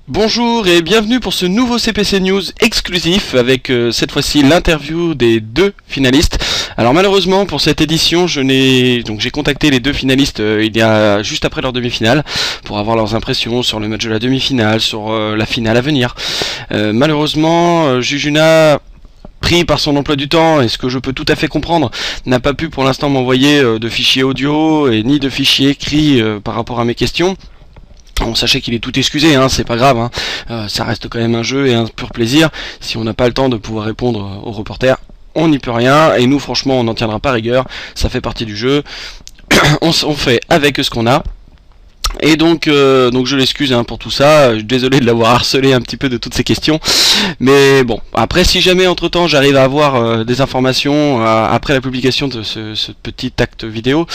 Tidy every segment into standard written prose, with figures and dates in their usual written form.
Bonjour et bienvenue pour ce nouveau CPC News exclusif avec cette fois-ci l'interview des deux finalistes. Alors malheureusement pour cette édition, j'ai contacté les deux finalistes il y a juste après leur demi-finale pour avoir leurs impressions sur le match de la demi-finale, sur la finale à venir. Malheureusement, Jujuna, pris par son emploi du temps, et ce que je peux tout à fait comprendre, n'a pas pu pour l'instant m'envoyer de fichiers audio et ni de fichiers écrits par rapport à mes questions. Bon, sachez qu'il est tout excusé, hein, c'est pas grave, hein. Ça reste quand même un jeu et un pur plaisir. Si on n'a pas le temps de pouvoir répondre aux reporters, on n'y peut rien, et nous franchement on n'en tiendra pas rigueur, ça fait partie du jeu, on fait avec ce qu'on a. Et donc je l'excuse pour tout ça, je suis désolé de l'avoir harcelé un petit peu de toutes ces questions, mais bon, après si jamais entre temps j'arrive à avoir des informations après la publication de ce petit acte vidéo,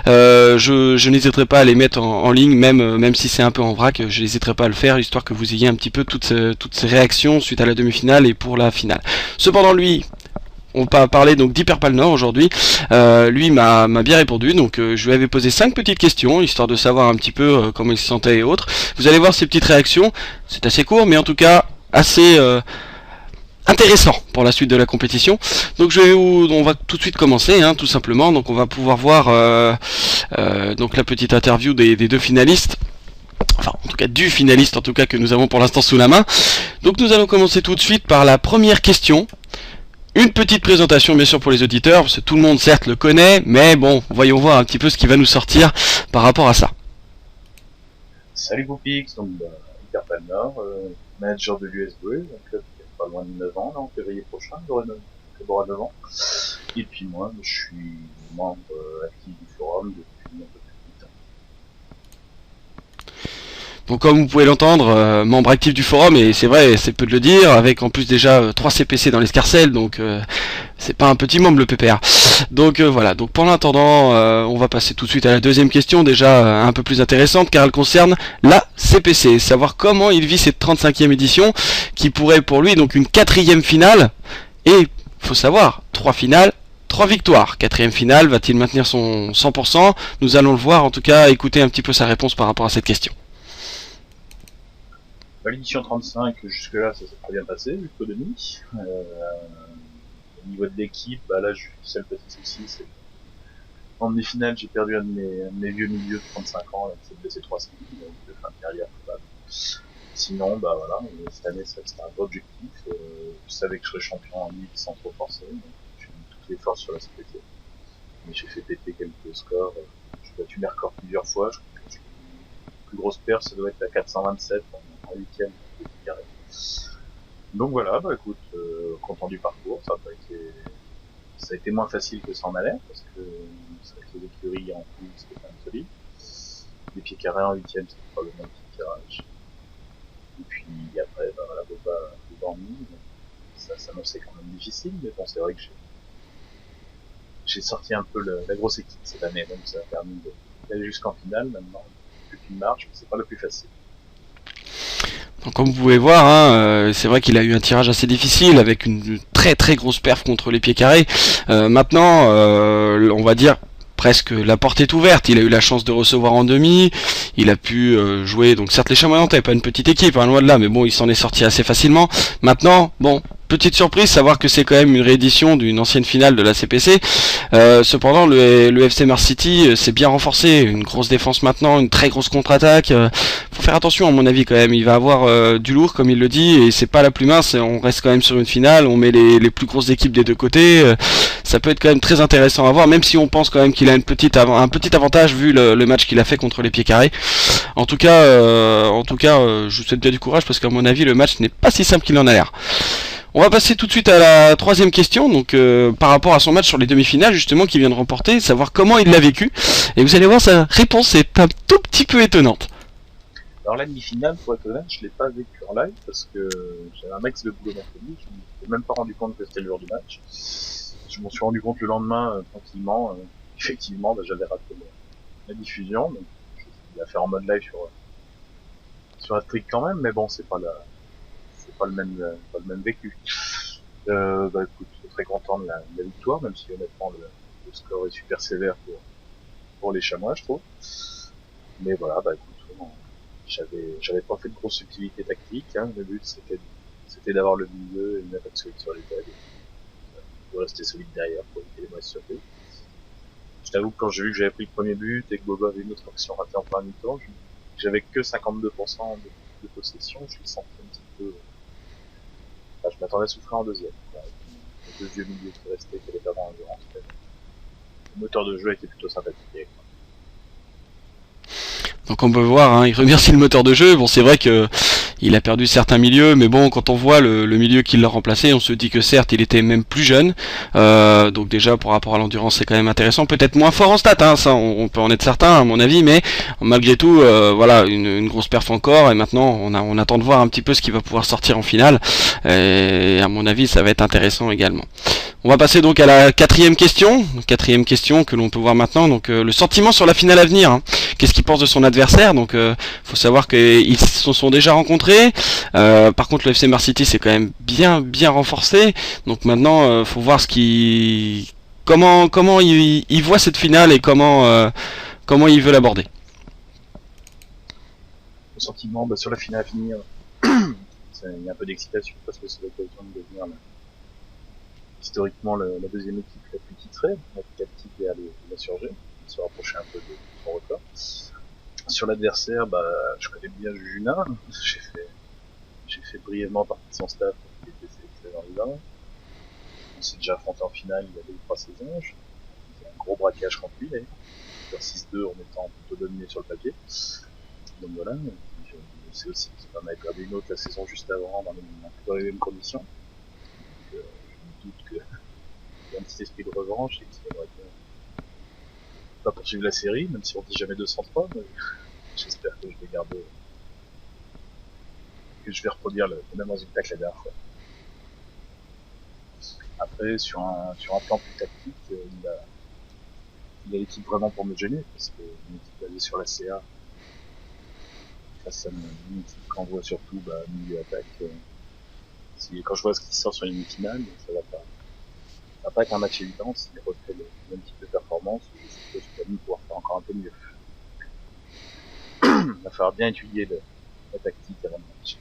je n'hésiterai pas à les mettre en ligne, même si c'est un peu en vrac, je n'hésiterai pas à le faire, histoire que vous ayez un petit peu toutes ces réactions suite à la demi-finale et pour la finale. Cependant lui, on va parler donc d'Hyperpal Nord aujourd'hui. Lui m'a bien répondu, donc je lui avais posé 5 petites questions, histoire de savoir un petit peu comment il se sentait et autres. Vous allez voir ses petites réactions, c'est assez court, mais en tout cas assez intéressant pour la suite de la compétition. Donc on va tout de suite commencer, tout simplement. Donc on va pouvoir voir donc la petite interview des deux finalistes. Enfin, en tout cas du finaliste, en tout cas que nous avons pour l'instant sous la main. Donc nous allons commencer tout de suite par la première question. Une petite présentation bien sûr pour les auditeurs, parce que tout le monde certes le connaît, mais bon, voyons voir un petit peu ce qui va nous sortir par rapport à ça. Salut Goupix, donc Hyperpal Nord, manager de l'US Bleu, donc qui a pas loin de 9 ans, là, en février prochain, il aura 9 ans. Et puis moi, je suis membre actif du forum depuis un peu plus de 8 ans. Donc comme vous pouvez l'entendre, membre actif du forum, et c'est vrai, c'est peu de le dire, avec en plus déjà 3 CPC dans l'escarcelle, donc c'est pas un petit membre le PPR. Donc voilà, donc pour l'attendant, on va passer tout de suite à la deuxième question, déjà un peu plus intéressante, car elle concerne la CPC, savoir comment il vit cette 35e édition, qui pourrait pour lui donc une 4e finale, et faut savoir, 3 finales, 3 victoires. 4e finale, va-t-il maintenir son 100%? Nous allons le voir, en tout cas, écouter un petit peu sa réponse par rapport à cette question. L'édition 35, jusque-là, ça s'est très bien passé, jusqu'au demi. Au niveau de l'équipe, là, seul petit souci, c'est en demi-finale, j'ai perdu un de mes vieux milieux de 35 ans, qui s'est blessé 3 semaines, donc fin de carrière probable. Sinon, voilà, cette année, c'était un vrai objectif. Je savais que je serais champion en ligue sans trop forcer, donc j'ai mis toutes les forces sur la CPT. Mais j'ai fait péter quelques scores. J'ai battu mes records plusieurs fois. Je crois que la plus grosse perte, ça doit être la 427 en 8ème de carré. Donc voilà, écoute, content du parcours. Ça a été moins facile que ça en allait, parce que c'est vrai que les écuries en plus, c'était quand même solide. Les pieds carrés en 8ème, c'était probablement le petit tirage. Et puis après, la Boba en mine, ça s'annonçait quand même difficile, mais bon, c'est vrai que j'ai sorti un peu la grosse équipe cette année, donc ça a permis d'aller jusqu'en finale. Maintenant, plus qu'une marche, mais c'est pas le plus facile. Donc, comme vous pouvez voir, c'est vrai qu'il a eu un tirage assez difficile avec une très très grosse perf contre les pieds carrés. Maintenant, on va dire presque la porte est ouverte. Il a eu la chance de recevoir en demi. Il a pu jouer. Donc certes, les Chamois n'étaient pas une petite équipe, loin de là, mais bon, il s'en est sorti assez facilement. Maintenant, bon. Petite surprise, savoir que c'est quand même une réédition d'une ancienne finale de la CPC. Cependant, le FC Mars City s'est bien renforcé. Une grosse défense maintenant, une très grosse contre-attaque. Faut faire attention à mon avis quand même. Il va avoir du lourd, comme il le dit, et c'est pas la plus mince. On reste quand même sur une finale. On met les plus grosses équipes des deux côtés. Ça peut être quand même très intéressant à voir, même si on pense quand même qu'il a un petit avantage vu le match qu'il a fait contre les pieds carrés. En tout cas, je vous souhaite bien du courage parce qu'à mon avis, le match n'est pas si simple qu'il en a l'air. On va passer tout de suite à la troisième question, donc par rapport à son match sur les demi-finales justement qu'il vient de remporter, savoir comment il l'a vécu. Et vous allez voir, sa réponse est un tout petit peu étonnante. Alors la demi-finale, pour être honnête, je l'ai pas vécu en live parce que j'avais un max de boulot mercredi, je ne me suis même pas rendu compte que c'était le jour du match. Je m'en suis rendu compte le lendemain, tranquillement. Effectivement, j'avais raté la diffusion, donc je l'ai fait en mode live sur la trick quand même, mais bon, c'est pas le même vécu. Écoute, je suis très content de la victoire, même si honnêtement le score est super sévère pour les Chamois, je trouve. Mais voilà, écoute, j'avais pas fait de grosse subtilité tactique, hein. Le but c'était d'avoir le milieu et une attaque solide sur les têtes. De rester solide derrière pour éviter les mauvaises surprises. Je t'avoue que quand j'ai vu que j'avais pris le premier but et que Bobo avait une autre action ratée en plein mi-temps, j'avais que 52% de possession, je le sentais un petit peu. Enfin, je m'attendais à souffrir en deuxième. Les deux vieux milieux qui restaient, qui allaient pas dans l'endurance. Le moteur de jeu était plutôt sympathique. Donc on peut voir, hein, il remercie le moteur de jeu. Bon, c'est vrai que il a perdu certains milieux, mais bon, quand on voit le milieu qui l'a remplacé, on se dit que certes, il était même plus jeune. Donc déjà, par rapport à l'endurance, c'est quand même intéressant. Peut-être moins fort en stats, hein, ça, on peut en être certain, à mon avis, mais malgré tout, voilà, une grosse perf encore. Et maintenant, on attend de voir un petit peu ce qui va pouvoir sortir en finale. Et à mon avis, ça va être intéressant également. On va passer donc à la quatrième question que l'on peut voir maintenant. Donc le sentiment sur la finale à venir. Hein. Qu'est-ce qu'il pense de son adversaire? Donc faut savoir qu'ils se sont déjà rencontrés. Par contre le FC Mars City c'est quand même bien renforcé. Donc maintenant faut voir comment il voit cette finale et comment il veut l'aborder. Le sentiment sur la finale à venir, il y a un peu d'excitation parce que c'est l'occasion de devenir historiquement la deuxième équipe la plus titrée, la captive derrière les insurgés, se rapprocher un peu de son record. Sur l'adversaire, je connais bien Jujuna, j'ai fait brièvement partie de son staff qui était sélectionné dans les 20. On s'est déjà affronté en finale il y a 2 ou 3 saisons, j'ai un gros braquage contre lui d'ailleurs, faire 6-2 en étant plutôt dominé sur le papier. Donc voilà, je sais aussi qu'il en avait perdu une autre la saison juste avant dans les mêmes conditions. Je me doute qu'il y a un petit esprit de revanche et qu'il aimerait pas poursuivre la série, même si on dit jamais 203, mais j'espère que je vais garder, que je vais reproduire le même résultat que la dernière fois. Après, sur un plan plus tactique, il a l'équipe vraiment pour me gêner, parce que une équipe basée sur la CA, face à une équipe qu'on voit surtout milieu attaque, quand je vois ce qui sort sur une finale, ça va pas être un match évident s'il refait le même type de performance, je suppose qu'il va pouvoir faire encore un peu mieux. Il va falloir bien étudier la tactique avant le match.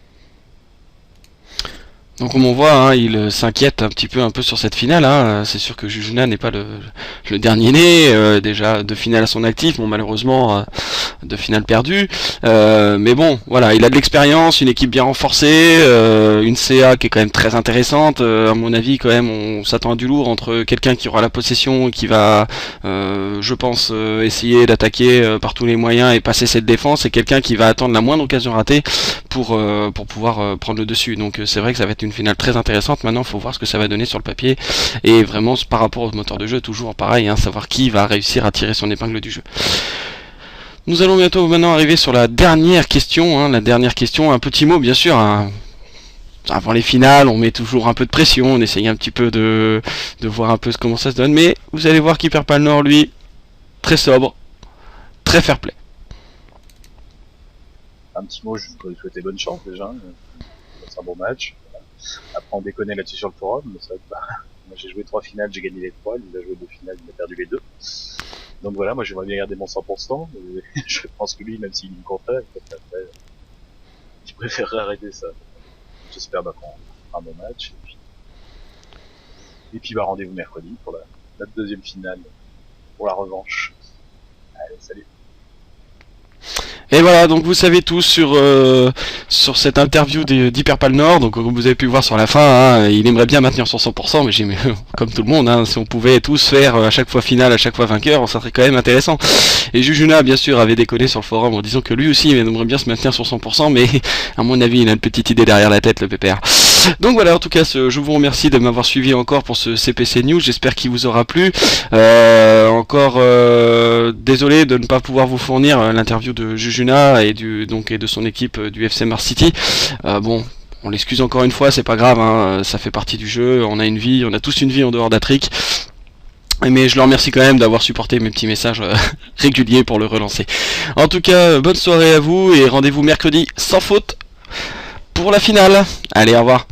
Donc comme on voit, hein, il s'inquiète un peu sur cette finale. Hein. C'est sûr que Jujuna n'est pas le dernier né, déjà 2 finales à son actif, bon malheureusement 2 finales perdues. Mais bon, voilà, il a de l'expérience, une équipe bien renforcée, une CA qui est quand même très intéressante. À mon avis, quand même, on s'attend à du lourd entre quelqu'un qui aura la possession et qui va, je pense, essayer d'attaquer par tous les moyens et passer cette défense, et quelqu'un qui va attendre la moindre occasion ratée pour pouvoir prendre le dessus. Donc c'est vrai que ça va être une finale très intéressante. Maintenant, il faut voir ce que ça va donner sur le papier, et vraiment par rapport au moteur de jeu, toujours pareil, hein, savoir qui va réussir à tirer son épingle du jeu. Nous allons bientôt maintenant arriver sur la dernière question, hein, un petit mot bien sûr, hein. Avant les finales, on met toujours un peu de pression, on essaye un petit peu de voir un peu comment ça se donne, mais vous allez voir qu'il perd pas le Nord, lui, très sobre, très fair play. Un petit mot, je voudrais lui souhaiter bonne chance déjà, c'est un bon match. Après on déconne là-dessus sur le forum, mais c'est vrai que moi j'ai joué 3 finales, j'ai gagné les 3, lui il a joué 2 finales, il a perdu les 2. Donc voilà, moi j'aimerais bien garder mon 100%, mais je pense que lui, même s'il me comptait, je préférerais arrêter ça. J'espère qu'on fera un bon match, et puis rendez-vous mercredi pour la deuxième finale, pour la revanche. Allez, salut. Et voilà, donc vous savez tous sur cette interview d'Hyperpal Nord. Donc comme vous avez pu voir sur la fin, hein, il aimerait bien maintenir son 100%, mais comme tout le monde, hein, si on pouvait tous faire à chaque fois finale, à chaque fois vainqueur, ça serait quand même intéressant. Et Jujuna bien sûr avait déconné sur le forum en disant que lui aussi il aimerait bien se maintenir sur 100%, mais à mon avis il a une petite idée derrière la tête, le PPR. Donc voilà, en tout cas je vous remercie de m'avoir suivi encore pour ce CPC News, j'espère qu'il vous aura plu. Désolé de ne pas pouvoir vous fournir l'interview de Jujuna et de son équipe du FC Mars City. Bon, on l'excuse encore une fois, c'est pas grave, hein, ça fait partie du jeu, on a tous une vie en dehors d'Atric. Mais je le remercie quand même d'avoir supporté mes petits messages réguliers pour le relancer. En tout cas, bonne soirée à vous et rendez-vous mercredi sans faute pour la finale. Allez, au revoir.